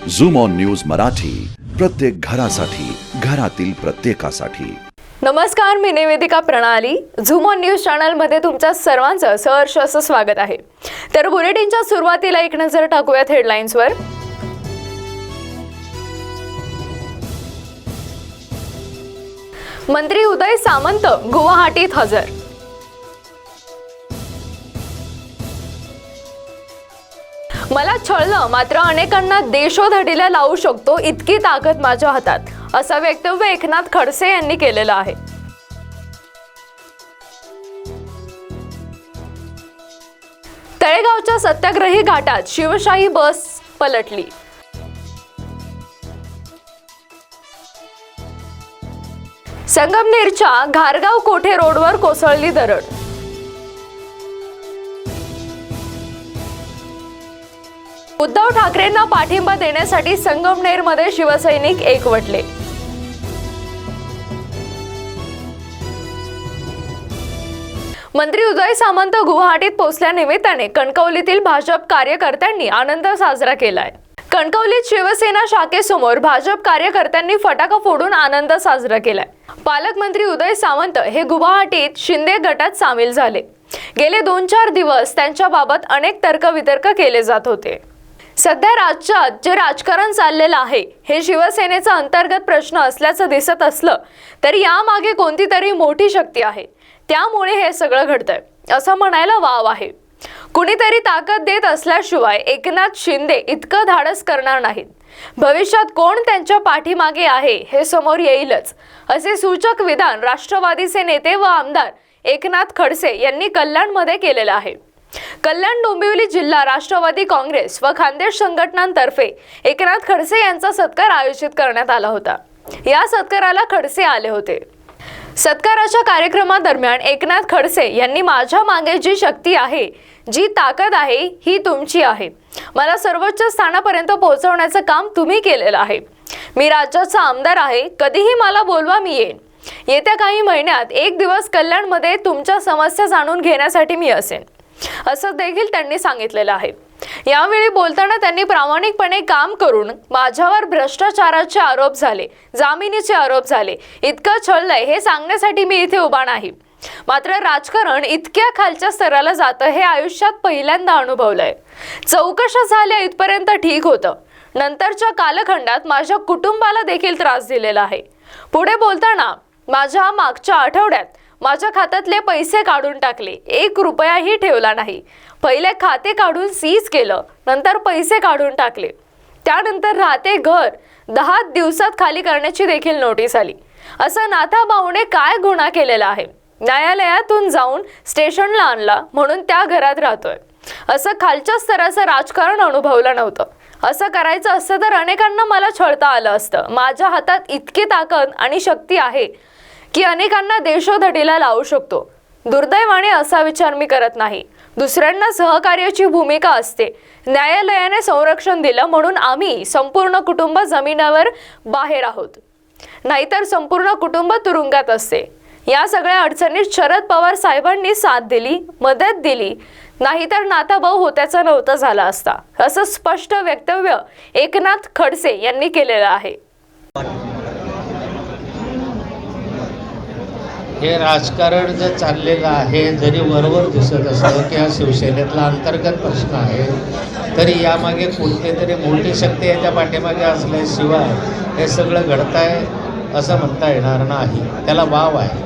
Zoom on news Marathi, प्रत्येक घरासाठी, घरातील प्रत्येकासाठी। नमस्कार, मी निवेदिका प्रणाली। झूम ऑन न्यूज चॅनल मध्ये तुमच्या सर्वांचं सहर्ष असं स्वागत आहे। तर बुलेटिनच्या सुरुवातीला एक नजर टाकूयात हेडलाईन्सवर। मंत्री उदय सामंत गुवाहाटीत हजर। मला छळलं मात्र अनेकांना देशोधडीला लावू शकतो इतकी ताकद माझ्या हातात, असं वक्तव्य एकनाथ खडसे यांनी केलेलं आहे। तळेगावच्या सत्याग्रही घाटात शिवशाही बस पलटली। संगमनेरच्या घारगाव कोठे रोडवर कोसळली दरड। उद्धव ठाकरेंना पाठिंबा देण्यासाठी संगमनेरमध्ये शिवसैनिक एकवटले। मंत्री उदय सामंत गुवाहाटीत पोहोचल्यानिमित्ताने कणकवलीतील भाजप कार्यकर्त्यांनी आनंद साजरा केलाय। कणकवलीत शिवसेना शाखेसमोर भाजप कार्यकर्त्यांनी फटाका फोडून आनंद साजरा केलाय। पालकमंत्री उदय सामंत हे गुवाहाटीत शिंदे गटात सामील झाले। गेले 2-4 दिवस त्यांच्या बाबत अनेक तर्कवितर्क केले जात होते। सध्या राज्यात जे राजकारण चाललेलं आहे हे शिवसेनेचा अंतर्गत प्रश्न असल्याचं दिसत असलं तरी यामागे कोणती तरी मोठी शक्ती आहे, त्यामुळे हे सगळं घडतंय असं म्हणायला वाव आहे। कुणीतरी ताकद देत असल्याशिवाय एकनाथ शिंदे इतकं धाडस करणार नाहीत। भविष्यात कोण त्यांच्या पाठीमागे आहे हे समोर येईलच, असे सूचक विधान राष्ट्रवादीचे नेते व आमदार एकनाथ खडसे यांनी कल्याणमध्ये केलेलं आहे। कल्याण डोंबिवली जिल्हा राष्ट्रवादी काँग्रेस व खान्देश संघटनांतर्फे एकनाथ खडसे यांचा सत्कार आयोजित करण्यात आला होता। या सत्काराला खडसे आले होते। सत्काराच्या कार्यक्रमादरम्यान एकनाथ खडसे यांनी माझ्या मागे जी शक्ती आहे, जी ताकद आहे ही तुमची आहे। मला सर्वोच्च स्थानापर्यंत पोहोचवण्याचं काम तुम्ही केलेलं आहे। मी राज्याचा आमदार आहे, कधीही मला बोलवा, मी येईन। येत्या काही महिन्यात एक दिवस कल्याणमध्ये तुमच्या समस्या जाणून घेण्यासाठी मी असेन, असं देखील त्यांनी सांगितलेलं आहे। यावेळी बोलताना त्यांनी प्रामाणिकपणे काम करून माझ्यावर भ्रष्टाचाराचे आरोप झाले, जामिनीचे आरोप झाले, इतकं छळलंय हे सांगण्यासाठी मी इथे उभा नाही, मात्र राजकारण इतक्या खालच्या स्तराला जातं हे आयुष्यात पहिल्यांदा अनुभवलंय। चौकशा झाल्या इथपर्यंत ठीक होतं, नंतरच्या कालखंडात माझ्या कुटुंबाला देखील त्रास दिलेला आहे। पुढे बोलताना माझ्या मागच्या आठवड्यात माझ्या खात्यातले पैसे काढून टाकले, 1 रुपयाही ठेवला नाही। पहिले खाते काढून सीज केलं, नंतर पैसे काढून टाकले, त्यानंतर राहते घर 10 दिवसात खाली करण्याची देखील नोटीस आली। असं नाथाभाऊने काय गुन्हा केलेला आहे? न्यायालयातून जाऊन स्टेशनला आणला म्हणून त्या घरात राहतोय। असं खालच्या स्तराचं राजकारण अनुभवलं नव्हतं। असं करायचं असतं तर अनेकांना मला छळता आलं असतं। माझ्या हातात इतकी ताकद आणि शक्ती आहे की अनेकांना देशोधडीला लावू शकतो। दुर्दैवाने असा विचार मी करत नाही। दुसऱ्यांना सहकार्याची भूमिका असते। न्यायालयाने संरक्षण दिलं म्हणून आम्ही संपूर्ण कुटुंब जमिनीवर बाहेर आहोत, नाहीतर संपूर्ण कुटुंब तुरुंगात असते। या सगळ्या अडचणीत शरद पवार साहेबांनी साथ दिली, मदत दिली, नाहीतर नाथाभाऊ होत्याचा नव्हता झाला असता, असं स्पष्ट वक्तव्य एकनाथ खडसे यांनी केलेलं आहे। हे राजकारण जे चाललेलं आहे, जरी वरवर दिसत असलं की हा शिवसेनेतला अंतर्गत प्रश्न आहे, तरी यामागे कोणती तरी मोठी शक्ती याच्या पाठीमागे असल्याशिवाय हे सगळं घडतंय असं म्हणता येणार नाही। त्याला वाव आहे,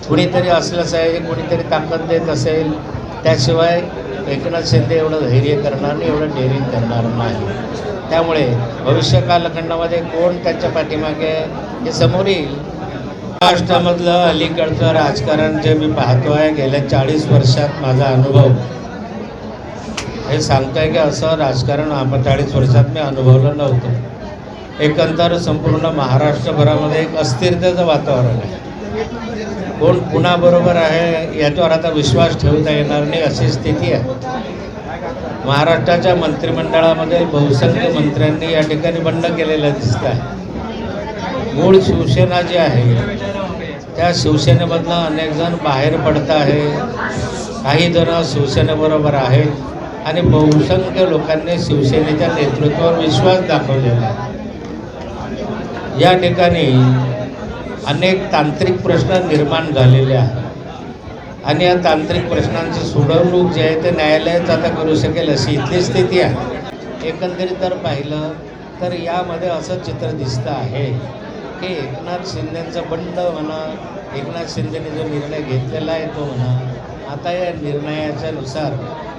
कुणीतरी असलंच आहे, कुणीतरी ताकद देत असेल, त्याशिवाय एकनाथ शिंदे एवढं धैर्य करणार नाही, एवढं डेअरिंग करणार नाही। त्यामुळे भविष्य कालखंडामध्ये कोण त्याच्या पाठीमागे हे समोर येईल। महाराष्ट्रामधलं अलीकडचं राजकारण जे मी पाहतो आहे, गेल्या 40 वर्षात माझा अनुभव हे सांगतोय की असं राजकारण 40 वर्षात मी अनुभवलं नव्हतं। एकंदर संपूर्ण महाराष्ट्रभरामध्ये एक अस्थिरतेचं वातावरण आहे। कोण कुणाबरोबर आहे याच्यावर आता विश्वास ठेवता येणार नाही अशी स्थिती आहे। महाराष्ट्राच्या मंत्रिमंडळामध्ये बहुसंख्य मंत्र्यांनी या ठिकाणी बंड केलेलं दिसतं आहे। मूळ शिवसेना जी आहे त्या शिवसेनेमधनं अनेक जण बाहेर पडत आहे, काही जण शिवसेनेबरोबर आहेत, आणि बहुसंख्य लोकांनी शिवसेनेच्या नेतृत्वावर विश्वास दाखवलेला आहे. या ठिकाणी अनेक तांत्रिक प्रश्न निर्माण झालेले आहेत आणि या तांत्रिक प्रश्नांची सोडवणूक जी आहे ते न्यायालयच आता करू शकेल अशी इथली स्थिती आहे. एकंदरीत जर पाहिलं तर यामध्ये असं चित्र दिसतं आहे की एकनाथ शिंदेंचं बंड म्हणा, एकनाथ शिंदेने जो निर्णय घेतलेला आहे तो म्हणा, आता या निर्णयाच्या नुसार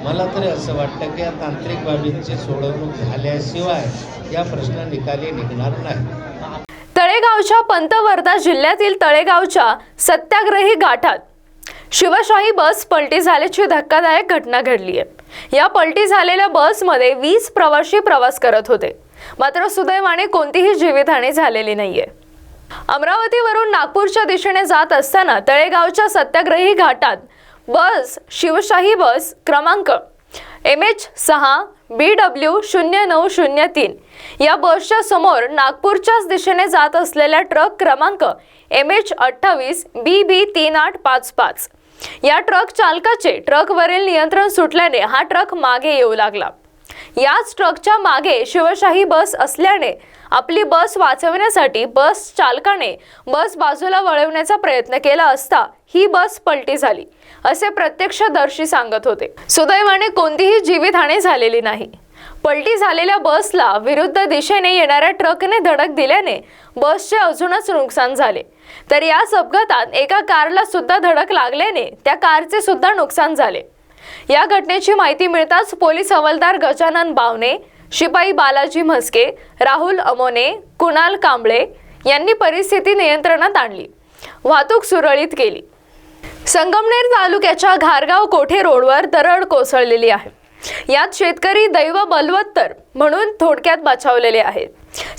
मला तरी असं वाटतं की या तांत्रिक बाबींची सोडवणूक झाल्याशिवाय या प्रश्न निकाली निघणार नाही. तळेगावच्या पंतवर्धा जिल्ह्यातील तळेगावच्या सत्याग्रही घाटात शिवशाही बस पलटी झाल्याची धक्कादायक घटना घडली आहे. या पलटी झालेल्या बसमध्ये 20 प्रवासी प्रवास करत होते, मात्र सुदैवाने कोणतीही जीवितहानी झालेली नाहीये. अमरावतीवरून नागपूरच्या दिशेने जात असताना तळेगावच्या सत्याग्रही घाटात बस शिवशाही बस क्रमांक MH6BW0903 या बसच्या समोर नागपूरच्याच दिशेने जात असलेल्या ट्रक क्रमांक MH28BB3855 या ट्रक चालकाचे ट्रकवरील नियंत्रण सुटल्याने हा ट्रक मागे येऊ लागला. याच ट्रकच्या मागे शिवशाही बस असल्याने आपली बस वाचवण्यासाठी बस चालकाने बस बाजूला वळवण्याचा प्रयत्न केला असता ही बस पलटी झाली, असे प्रत्यक्षदर्शी सांगत होते. सुदैवाने कोणतीही जीवितहानी झालेली नाही. पलटी झालेल्या बसला विरुद्ध दिशेने येणाऱ्या ट्रकने धडक दिल्याने बसचे अजूनच नुकसान झाले. तर याच अपघातात एका कारला सुद्धा धडक लागल्याने त्या कारचे सुद्धा नुकसान झाले. या घटनेची माहिती मिळताच पोलीस हवालदार गजानन बावणे, शिपाई बालाजी म्हस्के, राहुल अमोने, कुणाल कांबळे यांनी परिस्थिती नियंत्रणात आणली. वाहतूक सुरळीत केली. संगमनेर तालुक्याच्या घारगाव कोठे रोडवर दरड कोसळलेली आहे. यात शेतकरी दैव बलवत्तर म्हणून थोडक्यात बचावलेले आहेत.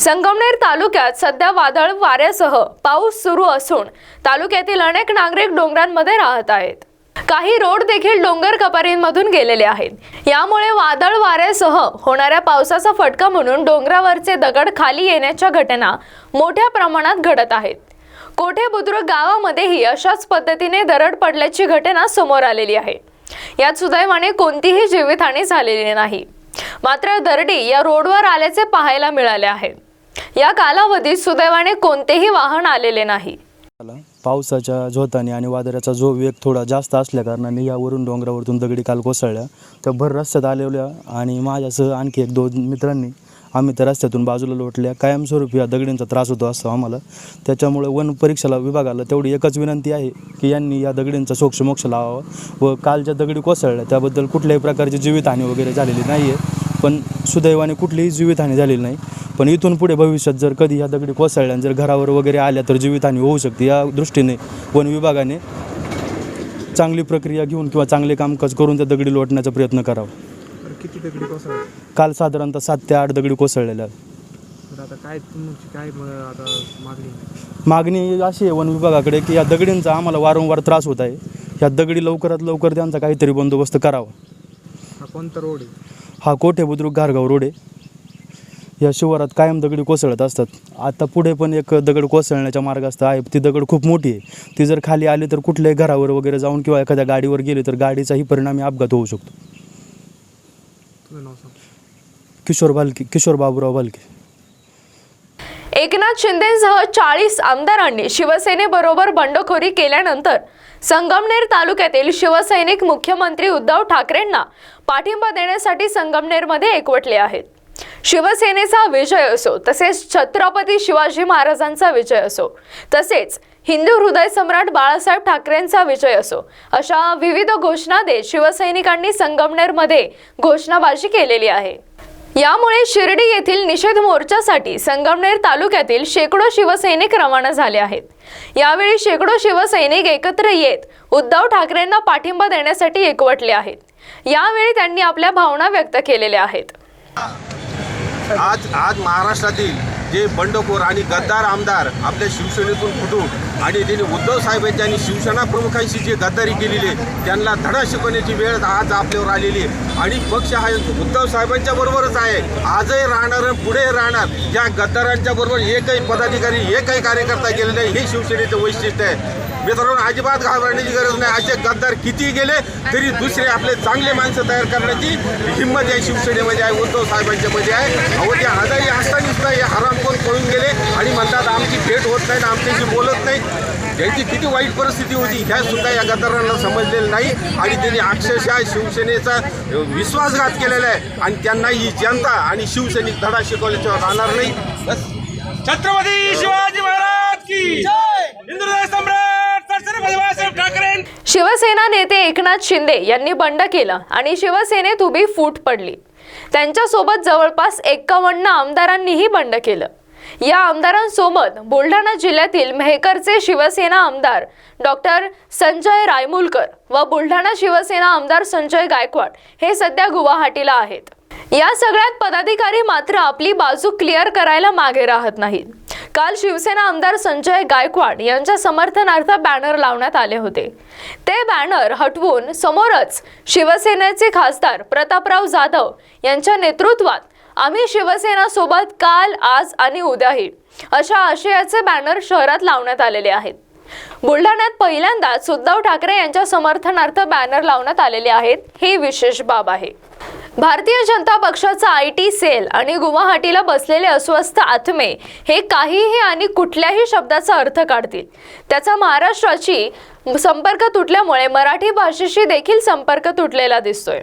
संगमनेर तालुक्यात सध्या वादळ वाऱ्यासह पाऊस सुरू असून तालुक्यातील अनेक नागरिक डोंगरांमध्ये राहत आहेत. काही रोड देखील डोंगर कपारींमधून गेलेले आहेत. यामुळे वादळ वाऱ्यासह होणाऱ्या पावसाचा फटका म्हणून डोंगरावरचे दगड खाली येण्याच्या घटना मोठ्या प्रमाणात घडत आहेत. कोठे बुद्रुक गावामध्येही अशाच पद्धतीने दरड पडल्याची घटना समोर आलेली आहे. यात सुदैवाने कोणतीही जीवितहानी झालेली नाही. मात्र दरडी या रोडवर आल्याचे पाहायला मिळाले आहे. या कालावधीत सुदैवाने कोणतेही वाहन आलेले नाही. पावसाच्या झोताने आणि वादळाचा जो वेग थोडा जास्त असल्या कारणाने यावरून डोंगरावरतून दगडी काल कोसळल्या. त्या भर रस्त्यात आलेल्या आणि माझ्यासह आणखी 1-2 मित्रांनी आम्ही त्या रस्त्यातून बाजूला लोटल्या. कायमस्वरूपी या दगडींचा त्रास होतो असतो आम्हाला. त्याच्यामुळे वन परीक्षेला विभागाला तेवढी एकच विनंती आहे की यांनी या दगडींचा सोक्षमोक्ष लावावा. व कालच्या दगडी कोसळल्या त्याबद्दल कुठल्याही प्रकारची जीवितहानी वगैरे झालेली नाही आहे. पण सुदैवाने कुठलीही जीवितहानी झालेली नाही. पण इथून पुढे भविष्यात जर कधी या दगडी कोसळल्या जर घरावर वगैरे आल्या तर जीवितहानी होऊ शकते. या दृष्टीने वन विभागाने चांगली प्रक्रिया घेऊन किंवा चांगले कामकाज करून त्या दगडी लोटण्याचा प्रयत्न करावा. किती दगडी कोसळल्या? काल साधारणतः 7 ते 8 दगडी कोसळलेल्या. आता काय तुमची काय आता मागणी अशी आहे वन विभागाकडे की या दगडींचा आम्हाला वारंवार त्रास होत आहे. ह्या दगडी लवकरात लवकर त्यांचा काहीतरी बंदोबस्त करावा. हा कोणता रोड आहे? हा कोठे बुद्रुक घारगाव रोड आहे. या शिवारात कायम दगडी कोसळत असतात. आता पुढे पण एक दगड कोसळण्याच्या मार्गास्त आहे. ती दगड खूप मोठी आहे. ती जर खाली आली तर कुठल्याही घरावर वगैरे जाऊन किंवा एखाद्या गाडीवर गेली तर गाडीचाही परिणामी अपघात होऊ शकतो. तुझं नाव सांग. किशोर बाबूराव भालके. एकनाथ शिंदेसह 40 आमदारांनी शिवसेनेबरोबर बंडखोरी केल्यानंतर संगमनेर तालुक्यातील शिवसैनिक मुख्यमंत्री उद्धव ठाकरेंना पाठिंबा देण्यासाठी संगमनेरमध्ये एकवटले आहेत. शिवसेनेचा विजय असो, तसेच छत्रपती शिवाजी महाराजांचा विजय असो, तसेच हिंदू हृदय सम्राट बाळासाहेब ठाकरेंचा विजय असो, अशा विविध घोषणा देत शिवसैनिकांनी संगमनेरमध्ये घोषणाबाजी केलेली आहे. यामुळे शिर्डी येथील निषेध मोर्चासाठी संगमनेर तालुक्यातील शेकडो शिवसैनिक रवाना झाले आहेत. यावेळी शेकडो शिवसैनिक एकत्र येत उद्धव ठाकरेंना पाठिंबा देण्यासाठी एकवटले आहेत. यावेळी त्यांनी आपल्या भावना व्यक्त केलेल्या आहेत. आज महाराष्ट्रातील जे बंडखोर आणि गद्दार आमदार आपल्या शिवसेनेतून फुटून आणि त्यांनी उद्धव साहेबांची आणि शिवसेना प्रमुखांशी जी गद्दारी केलेली आहे त्यांना धडा शिकवण्याची वेळ आज आपल्यावर आलेली आहे. आणि पक्ष हा उद्धव साहेबांच्या बरोबरच आहे, आजही राहणार, पुढे राहणार. या गद्दारांच्या बरोबर एकही पदाधिकारी, एकही कार्यकर्ता गेले नाही. हे शिवसेनेचं वैशिष्ट्य आहे. मित्रांनो, अजिबात घाबरण्याची गरज नाही. असे गद्दार किती गेले तरी दुसरे आपले चांगले माणसं तयार करण्याची हिंमत या शिवसेनेमध्ये आहे, उद्धव साहेबांच्या मध्ये आहे. अहो, ते आजारी असताना सुद्धा हे हरामखोर पळून गेले आणि म्हणतात आमची भेट होत नाही, आमच्याशी बोलत नाही. त्यांची किती वाईट परिस्थिती होती ह्या सुद्धा या गद्दारांना समजलेलं नाही आणि त्यांनी अक्षरशः शिवसेनेचा विश्वासघात केलेला आहे आणि त्यांना ही जनता आणि शिवसैनिक धडा शिकवल्याशिवाय राहणार नाही. बस. छत्रपती शिवाजी महाराज की हिंदुत्व सम्राट छत्रपती बाळासाहेब ठाकरे. शिवसेना नेते एकनाथ शिंदे यांनी बंड केलं आणि शिवसेनेत उभी फूट पडली. त्यांच्यासोबत जवळपास 51 आमदारांनीही बंड केलं. या आमदारांसोबत बुलढाणा जिल्ह्यातील मेहकरचे शिवसेना आमदार डॉक्टर संजय रायमुलकर व बुलढाणा शिवसेना आमदार संजय गायकवाड हे सध्या गुवाहाटीला आहेत. या सगळ्यात पदाधिकारी मात्र आपली बाजू क्लिअर करायला मागे राहत नाहीत. काल शिवसेना आमदार संजय गायकवाड यांच्या समर्थनार्थ बॅनर लावण्यात आले होते. ते बॅनर हटवून समोरच शिवसेनेचे खासदार प्रतापराव जाधव यांच्या नेतृत्वात आम्ही शिवसेना सोबत काल, आज आणि उद्याही अशा आशयाचे बॅनर शहरात लावण्यात आलेले आहेत. बुलढाण्यात पहिल्यांदाच उद्धव ठाकरे यांच्या समर्थनार्थ बॅनर लावण्यात आलेले आहेत. ही विशेष बाब आहे. भारतीय जनता पक्षाचा IT सेल आणि गुवाहाटीला बसलेले अस्वस्थ आत्मे हे काहीही आणि कुठल्याही शब्दाचा अर्थ काढतील. त्याचा महाराष्ट्राची संपर्क तुटल्यामुळे मराठी भाषेशी देखील संपर्क तुटलेला दिसतोय.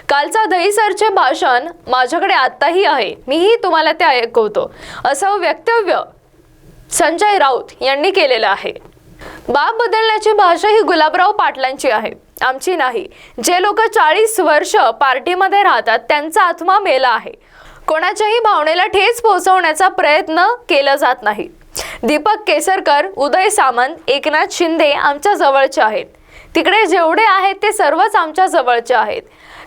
कालचा दहीसरचे भाषण माझ्याकडे आत्ताही आहे, मीही तुम्हाला ते ऐकवतो, असं वक्तव्य संजय राऊत यांनी केलेलं आहे. बाब बदलण्याची भाषा ही गुलाबराव पाटलांची आहे, आमची नाही. जे लोक 40 वर्ष पार्टीमध्ये राहतात त्यांचा आत्मा मेला आहे. कोणाच्याही भावनेला ठेच पोहोचवण्याचा प्रयत्न केला जात नाही. दीपक केसरकर, उदय सामंत, एकनाथ शिंदे आमच्या जवळचे आहेत. तिकडे जेवढे आहेत ते सर्वच आमच्या जवळचे आहेत.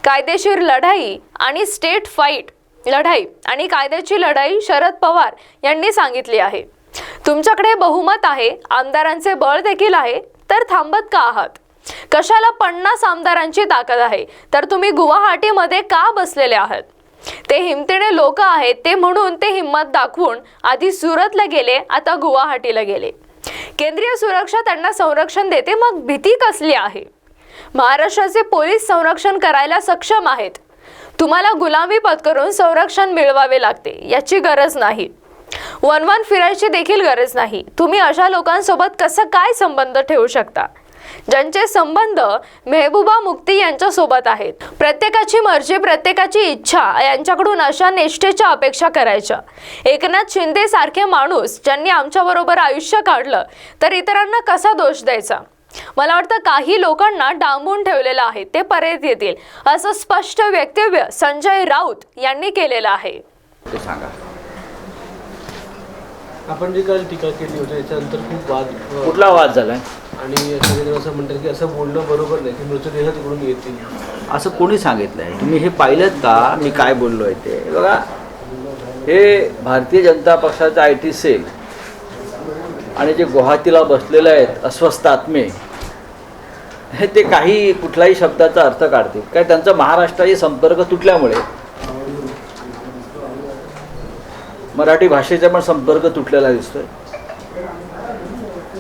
कायदेशीर लढाई आणि स्टेट फाईट लढाई आणि कायद्याची लढाई शरद पवार यांनी सांगितली आहे. तुमच्याकडे बहुमत आहे, आमदारांचे बळ देखील आहे, तर थांबत का आहात? कशाला 50 आमदारांची ताकद आहे तर तुम्ही गुवाहाटीमध्ये का बसलेले आहात? ते हिमतीने लोक आहेत ते म्हणून ते हिम्मत दाखवून आधी सुरतला गेले, आता गुवाहाटीला गेले. केंद्रीय सुरक्षा त्यांना संरक्षण देते, मग भीती कसली आहे? महाराष्ट्राचे पोलीस संरक्षण करायला सक्षम आहेत. तुम्हाला गुलामी पत्करून संरक्षण मिळवावे लागते याची गरज नाही. वन फिरायची देखील गरज नाही. तुम्ही अशा लोकांसोबत कसं काय संबंध ठेवू शकता ज्यांचे संबंध मेहबूबा मुफ्ती यांच्या सोबत आहेत? प्रत्येकाची मर्जी, प्रत्येकाची इच्छा यांच्याकडून अशा निष्ठेच्या अपेक्षा करायच्या. एकनाथ शिंदे सारखे माणूस ज्यांनी आमच्याबरोबर आयुष्य काढलं तर इतरांना कसा दोष द्यायचा? मला वाटतं काही लोकांना डांबून ठेवलेलं आहे, ते परत येतील, असं स्पष्ट वक्तव्य संजय राऊत यांनी केलेलं आहे. आपण जी काल टीका केली होती याच्यानंतर खूप वाद कुठला वाद झालाय आणि सगळेजण असं म्हणतात की असं बोलणं बरोबर नाही की मृतदेह तिकडून येतील. असं कोणी सांगितलंय? तुम्ही हे पाहिलं का मी काय बोललोय ते? बघा, हे भारतीय जनता पक्षाचा IT सेल आणि जे गुवाहाटीला बसलेले आहेत अस्वस्थ आत्मे हे ते काही कुठल्याही शब्दाचा अर्थ काढतील काय? त्यांचा महाराष्ट्राशी संपर्क तुटल्यामुळे मराठी भाषेचा पण संपर्क तुटलेला दिसतोय.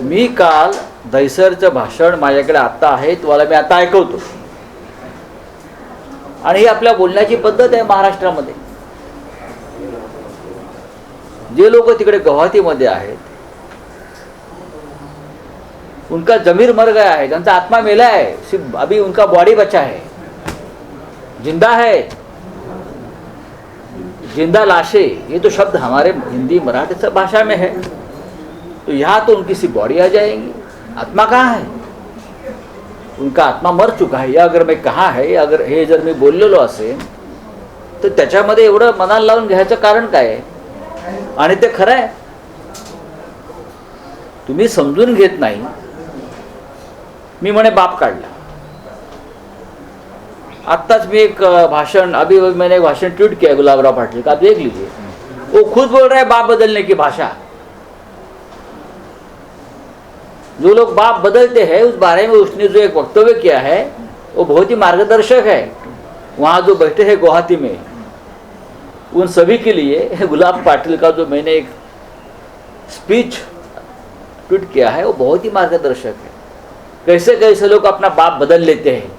मी काल दहीसरचं भाषण माझ्याकडे आत्ता आहे, तुम्हाला मी आता ऐकवतो. आणि ही आपल्या बोलण्याची पद्धत आहे महाराष्ट्रामध्ये. जे लोक तिकडे गुवाहाटीमध्ये आहेत उनका जमीर मर गया है, त्यांचा आत्मा मेला है, सिर्फ अभी उनका बॉडी बचा है, जिंदा है. जिंदा लाशें, ये तो शब्द हमारे हिंदी मराठी सब भाषा में है. तो यहाँ तो उनकी सी बॉडी आ जाएगी, आत्मा कहाँ है? उनका आत्मा मर चुका है. या अगर मैं कहा है, अगर हे जर मी बोललेलो असेल तर त्याच्यामध्ये एवढं मनाला लावून घ्यायचं कारण काय आहे? आणि ते खरं आहे. तुम्ही समजून घेत नाही. मी म्हणे बाप काढला. आत्ताच मी एक भाषण अभी मैंने एक भाषण ट्वीट किया गुलाबराव पाटिल का, आप देख लीजिए. वो खुद बोल रहे हैं बाप बदलने की भाषा. जो लोग बाप बदलते हैं उस बारे में उसने जो एक वक्तव्य किया है वो बहुत ही मार्गदर्शक है. वहाँ जो बैठे हैं गुवाहाटी में उन सभी के लिए गुलाब पाटिल का जो मैंने एक स्पीच ट्वीट किया है वो बहुत ही मार्गदर्शक है। कैसे कैसे लोग अपना बाप बदल लेते हैं,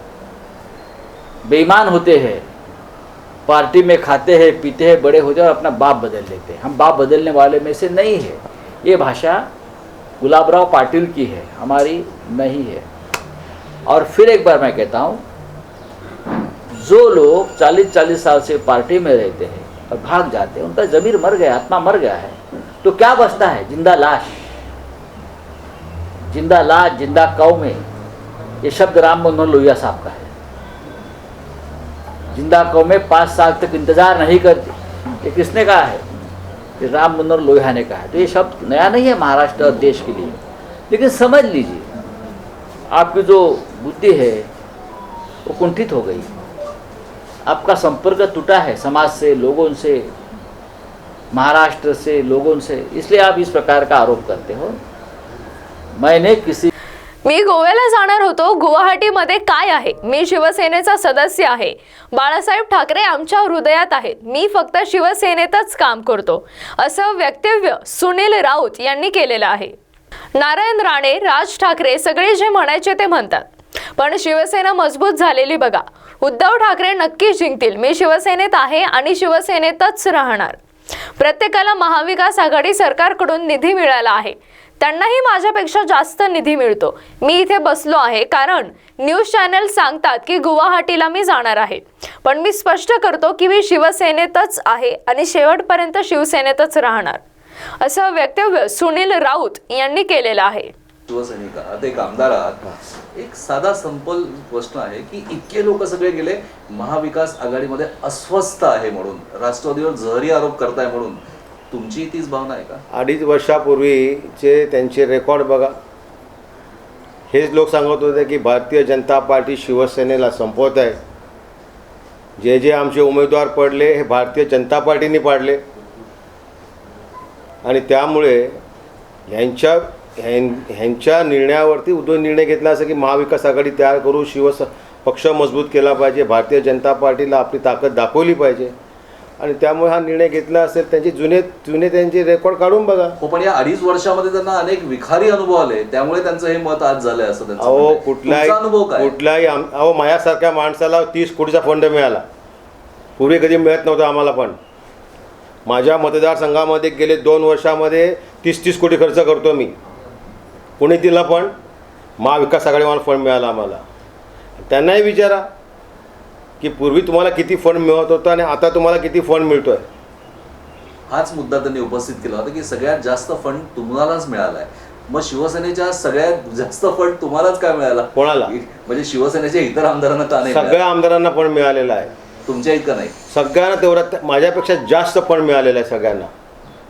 बेईमान होते हैं, पार्टी में खाते हैं पीते हैं बड़े होते हैं और अपना बाप बदल लेते हैं। हम बाप बदलने वाले में से नहीं है। ये भाषा गुलाबराव पाटिल की है, हमारी नहीं है। और फिर एक बार मैं कहता हूँ, जो लोग 40-40 साल से पार्टी में रहते हैं और भाग जाते हैं, उनका जमीर मर गया, आत्मा मर गया है, तो क्या बचता है? जिंदा लाश, जिंदा लाश, जिंदा कौमें। ये शब्द राम मनोहर लोहिया साहब का है। जिंदा कौमें 5 साल तक इंतजार नहीं करती, ये किसने कहा है? ये राम मनोहर लोहिया ने कहा है। तो ये शब्द नया नहीं है महाराष्ट्र और देश के लिए, लेकिन समझ लीजिए आपकी जो बुद्धि है वो कुंठित हो गई, आपका संपर्क टूटा है समाज से, लोगों से, महाराष्ट्र से, लोगों से, इसलिए आप इस प्रकार का आरोप करते हो। मैंने किसी मी गोव्याला जाणार होतो, गुवाहाटीमध्ये काय आहे? मी शिवसेनेचा सदस्य आहे, बाळासाहेब ठाकरे आमच्या हृदयात आहेत, मी फक्त शिवसेनेतच काम करतो, असं वक्तव्य सुनील राऊत यांनी केलेलं आहे। नारायण राणे, राज ठाकरे सगळे जे म्हणायचे ते म्हणतात, पण शिवसेना मजबूत झालेली बघा। उद्धव ठाकरे नक्की जिंकतील, मी शिवसेनेत आहे आणि शिवसेनेतच राहणार। प्रत्येकाला महाविकास आघाडी सरकारकडून निधी मिळाला आहे, त्यांनाही माझ्यापेक्षा जास्त निधी मिळतो। मी इथे बसलो आहे कारण न्यूज चॅनल सांगतात की गुवाहाटीला मी जाणार आहे, पण मी स्पष्ट करतो की मी शिवसेनेतच आहे आणि शेवटपर्यंत शिवसेनेतच राहणार, असं वक्तव्य सुनील राऊत यांनी केलेलं आहे। शिवसैनिक आहात, एक आमदार आहात, एक साधा संपल प्रश्न आहे की इतके लोक सगळे गेले महाविकास आघाडीमध्ये अस्वस्थ आहे म्हणून, राष्ट्रवादीवर जहरी आरोप करताय म्हणून, तुमची तीच भावना आहे का? 2.5 वर्षापूर्वीचे त्यांचे रेकॉर्ड बघा। हेच लोक सांगत होते की भारतीय जनता पार्टी शिवसेनेला संपवत आहे। जे जे आमचे उमेदवार पडले हे भारतीय जनता पार्टीने पाडले आणि त्यामुळे ह्यांच्या निर्णयावरती उद्धव निर्णय घेतला असं की महाविकास आघाडी तयार करू, पक्ष मजबूत केला पाहिजे, भारतीय जनता पार्टीला आपली ताकद दाखवली पाहिजे आणि त्यामुळे हा निर्णय घेतला असेल। त्यांचे जुने त्यांचे रेकॉर्ड काढून बघा। हो, पण या 2.5 वर्षामध्ये त्यांना अनेक विखारी अनुभव आले, त्यामुळे त्यांचं हे मत आज झालंय असं त्यांचं म्हणणं आहे। तुमचा अनुभव काय? अहो माझ्यासारख्या माणसाला 30 कोटीचा फंड मिळाला, पूर्वी कधी मिळत नव्हता आम्हाला। पण माझ्या मतदारसंघामध्ये गेले 2 वर्षामध्ये 30 कोटी खर्च करतो मी। कोणी दिला? पण महाविकास आघाडीवाला फंड मिळाला आम्हाला। त्यांनाही विचारा की पूर्वी तुम्हाला किती फंड मिळत होता आणि आता तुम्हाला किती फंड मिळतोय। हाच मुद्दा त्यांनी उपस्थित केला होता की सगळ्यात जास्त फंड तुम्हालाच मिळालाय, मग शिवसेनेच्या सगळ्यात जास्त फंड तुम्हालाच काय मिळाला? कोणाला? म्हणजे शिवसेनेच्या इतर आमदारांना का नाही? सगळ्या आमदारांना फंड मिळालेला आहे, तुमच्या इतकं नाही? सगळ्यांना तेवढा, माझ्यापेक्षा जास्त फंड मिळालेला आहे सगळ्यांना,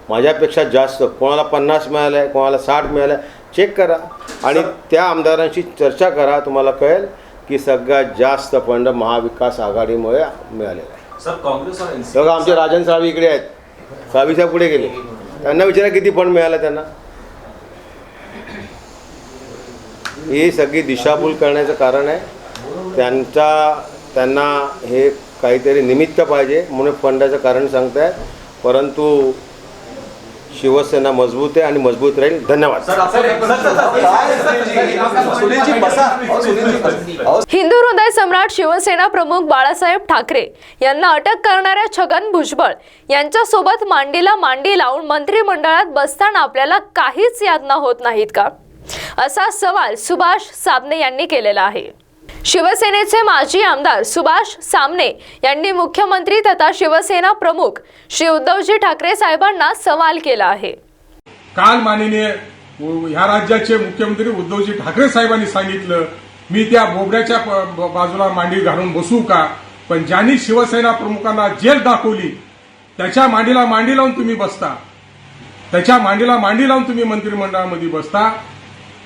माझ्यापेक्षा जास्त। कोणाला 50 मिळालं आहे, कोणाला 60 मिळालं आहे, चेक करा आणि त्या आमदारांशी चर्चा करा, तुम्हाला कळेल की सगळ्यात जास्त फंड महाविकास आघाडीमुळे मिळालेला आहे। सर, काँग्रेस और बघा आमचे राजन साळवी इकडे आहेत, साळवी साहेब पुढे गेले, त्यांना विचारा किती फंड मिळाला त्यांना। ही सगळी दिशाभूल करण्याचं कारण आहे, त्यांना हे काहीतरी निमित्त पाहिजे म्हणून फंडाचं कारण सांगतायत, परंतु शिवसेना मजबूत आहे आणि मजबूत राहील। धन्यवाद। हिंदू हृदय सम्राट शिवसेना प्रमुख बाळासाहेब ठाकरे यांना अटक करणाऱ्या छगन भुजबळ यांच्यासोबत मांडीला मांडी लावून मंत्रिमंडळात बसताना आपल्याला काहीच यातना होत नाहीत का, असा सवाल सुभाष साबणे यांनी केलेला आहे। शिवसेनेचे माजी आमदार सुभाष सामने यांनी मुख्यमंत्री तथा शिवसेना प्रमुख श्री उद्धवजी ठाकरे साहेबांना सवाल केला आहे। काल माननीय ह्या राज्याचे मुख्यमंत्री उद्धवजी ठाकरे साहेबांनी सांगितलं, मी त्या बोबड्याच्या बाजूला मांडी घालून बसू का? पण ज्यांनी शिवसेना प्रमुखांना जेल दाखवली त्याच्या मांडीला मांडी लावून तुम्ही बसता, त्याच्या मांडीला मांडी लावून तुम्ही मंत्रिमंडळामध्ये बसता,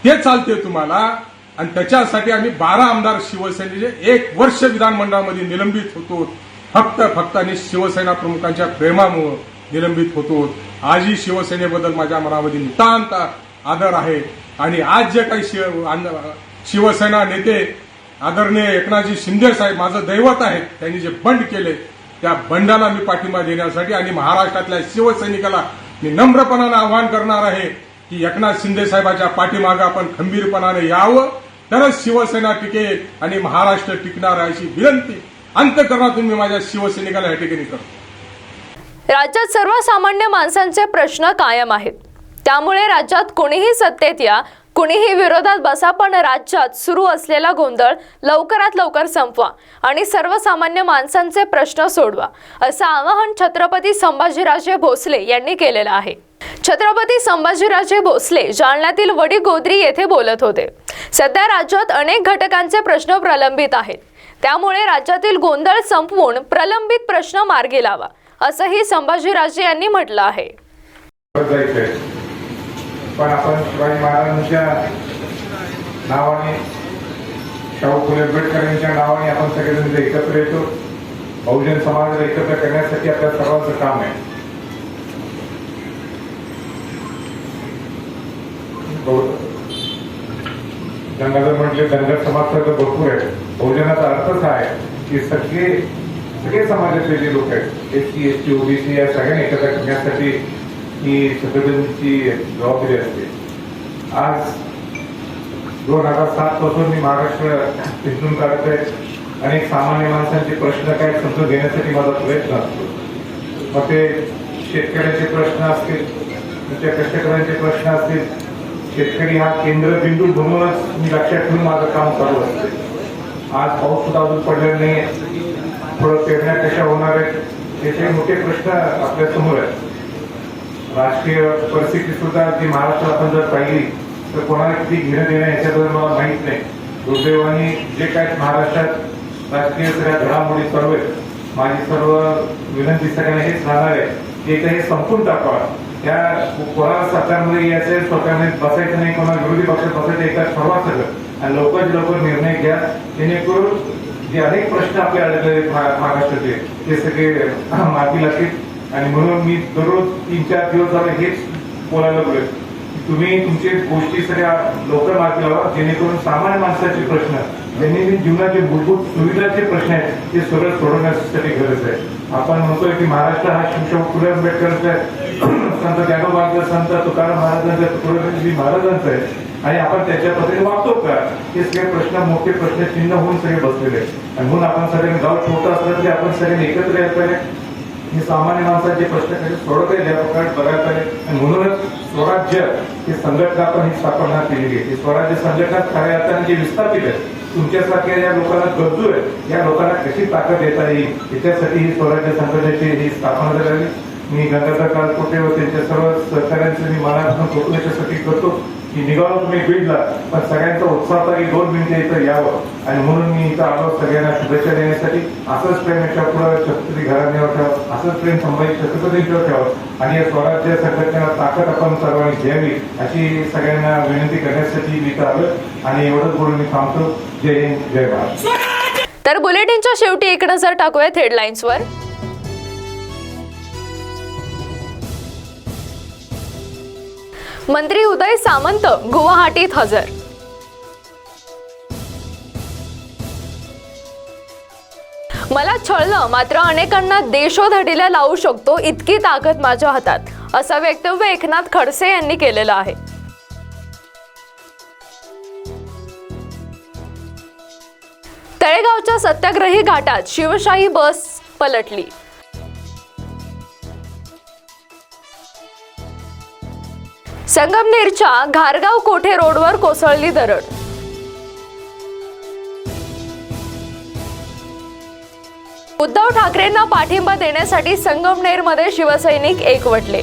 ते चालते तुम्हाला। आणि त्याच्यासाठी आम्ही 12 आमदार शिवसेनेचे 1 वर्ष विधानमंडळामध्ये निलंबित होतो, फक्त आणि शिवसेना प्रमुखांच्या प्रेमामुळे निलंबित होतो। आजही शिवसेनेबद्दल माझ्या मनामध्ये नितांत आदर आहे आणि आज जे काही शिवसेना नेते आदरणीय एकनाथजी शिंदे साहेब माझं दैवत आहे, त्यांनी जे बंड केले त्या बंडाला मी पाठिंबा देण्यासाठी आणि महाराष्ट्रातल्या शिवसैनिकाला मी नम्रपणाने आवाहन करणार आहे की एकनाथ शिंदे साहेबांच्या पाठीमागे आपण खंबीरपणाने यावं, तरच शिवसेना टिकेल आणि महाराष्ट्र टिकणार आहे अशी विनंती अंतःकरणातून मी माझ्या शिवसैनिकाला या ठिकाणी करतो। राज्यात सर्वसामान्य माणसांचे प्रश्न कायम आहेत, त्यामुळे राज्यात कोणीही सत्तेत या, कुणीही विरोधात बसा, पण राज्यात सुरू असलेला गोंधळ लवकरात लवकर संपवा आणि सर्वसामान्य माणसांचे प्रश्न सोडवा, असं आवाहन छत्रपती संभाजीराजे भोसले यांनी केलेलं आहे। छत्रपती संभाजीराजे भोसले जालन्यातील वडीगोद्री येथे बोलत होते। सध्या राज्यात अनेक घटकांचे प्रश्न प्रलंबित आहेत, त्यामुळे राज्यातील गोंधळ संपवून प्रलंबित प्रश्न मार्गी लावा, असंही संभाजीराजे यांनी म्हटलं आहे। पण आपण शिवाजी महाराजांच्या नावाने, शाहू फुले आंबेडकरांच्या नावाने आपण सगळेजण एकत्र येतो। बहुजन समाजाला एकत्र करण्यासाठी आपल्या सर्वांचं काम आहे। गंगाधर म्हटले धनगर समाज तर भरपूर आहे। बहुजनाचा अर्थच हा आहे की सगळे समाजातले जे लोक आहेत, एससी, एसटी, ओबीसी या सगळ्यांना एकत्र करण्यासाठी ही सगळ्यांची जबाबदारी असते। आज 2007 पासून मी महाराष्ट्र पिंजून काढत आहे। अनेक सामान्य माणसांचे प्रश्न काय समजून घेण्यासाठी माझा प्रयत्न असतो। मग ते शेतकऱ्यांचे प्रश्न असतील, त्या कष्टकऱ्यांचे प्रश्न असतील, शेतकरी हा केंद्रबिंदू म्हणूनच मी लक्षात ठेवून माझं काम चालू असते। आज पाऊस सुद्धा अजून पडलेला नाही, थोडं पेरण्या कशा होणार आहेत याचे मोठे प्रश्न आपल्या समोर आहेत। राजकीय परिस्थिती सुद्धा जी महाराष्ट्रात आपण जर पाहिली तर कोणाला किती घेणं देणं याच्याबद्दल मला माहीत नाही। दुर्दैवाने जे काय महाराष्ट्रात राजकीय सगळ्या घडामोडी सर्व आहेत, माझी सर्व विनंती सगळ्यांना हेच राहणार आहे की एकदा हे संपून टाकावा। त्या कोणाला सरकारमध्ये यायचं, स्वतःमध्ये बसायचं नाही, कोणाला विरोधी पक्षात बसायचं, एकदा ठरवा सगळं आणि लवकरात लवकर निर्णय घ्या, जेणेकरून जे अनेक प्रश्न आपल्या अडकलेले महाराष्ट्राचे ते सगळे मार्गी लागतील। आणि म्हणून मी दररोज 3-4 दिवस झाले हेच बोलायला बोलेल की तुम्ही तुमचे गोष्टी सगळ्या लवकर मार्गी लावा, जेणेकरून सामान्य माणसाचे प्रश्न, दैनंदिन जीवनाचे मूलभूत सुविधाचे प्रश्न आहेत ते सगळं सोडवण्यासाठी गरज आहे। आपण म्हणतोय की महाराष्ट्र हा शाहू फुले आंबेडकरांचा आहे, संत ज्ञानोबांचा, संत तुकाराम महाराजांचा, तुकडोजी महाराजांचा आहे आणि आपण त्याच्या पद्धतीने वागतो का, हे सगळे प्रश्न मोठे प्रश्न चिन्ह होऊन सगळे बसलेले आहेत। आणि म्हणून आपण सगळ्यांनी गाव छोटं असलं तरी आपण सगळ्यांनी एकत्र यायला पाहिजे, हे सामान्य माणसाचे प्रश्न कसे सोडवता येईल या प्रकारे बघायला पाहिजे। आणि म्हणूनच स्वराज्य ही संघटना आपण ही स्थापना केलेली आहे। स्वराज्य संघटना खऱ्या अर्थाने जे विस्थापित आहे, तुमच्यासारख्या या लोकांना गरजू आहेत, या लोकांना कशी ताकद देता येईल याच्यासाठी ही स्वराज्य संघटनेची ही स्थापना झाली। मी गंगाधर कालकोटे व त्यांच्या सर्व सहकाऱ्यांचं मी मनापासून कौतुक याच्यासाठी करतो की निघालो तुम्ही बीडला, पण सगळ्यांचा उत्साह होता की 2 मिनिटं इथं यावं आणि म्हणून मी इथं आलो सगळ्यांना शुभेच्छा देण्यासाठी। असंच प्रेम याच्या पुढे छत्रपती घराण्यावर ठेवावं, असंच प्रेम संभाजी छत्रपतींच्यावर ठेवावं आणि या स्वराज्य संघटनेला ताकद आपण सर्वांनी घ्यावी अशी सगळ्यांना विनंती करण्यासाठी मी इथं आलो आणि एवढंच बोलून मी थांबतो। जय हिंद, जय भारत। तर बुलेटिनच्या शेवटी एक नजर टाकूयात हेडलाईन्सवर। मंत्री उदय सामंत गुवाहाटीत हजर। मला छळलं मात्र अनेकांना देशोधडीला लावू शकतो इतकी ताकद माझ्या हातात, असं वक्तव्य एकनाथ खडसे यांनी केलेलं आहे। तळेगावच्या सत्याग्रही घाटात शिवशाही बस पलटली। संगमनेरच्या घारगाव कोठे रोडवर कोसळली दरड। उद्धव ठाकरेंना पाठिंबा देण्यासाठी संगमनेरमध्ये शिवसैनिक एकवटले।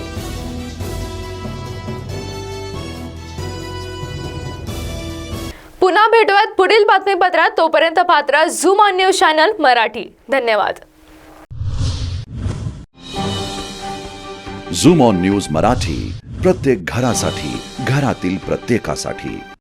पुन्हा भेटूयात पुढील बातमीपत्रात, तोपर्यंत पात्र Zoom on news channel Marathi. धन्यवाद। झूम ऑन न्यूज मराठी, प्रत्येक घरासाठी, घरातील प्रत्येकासाठी।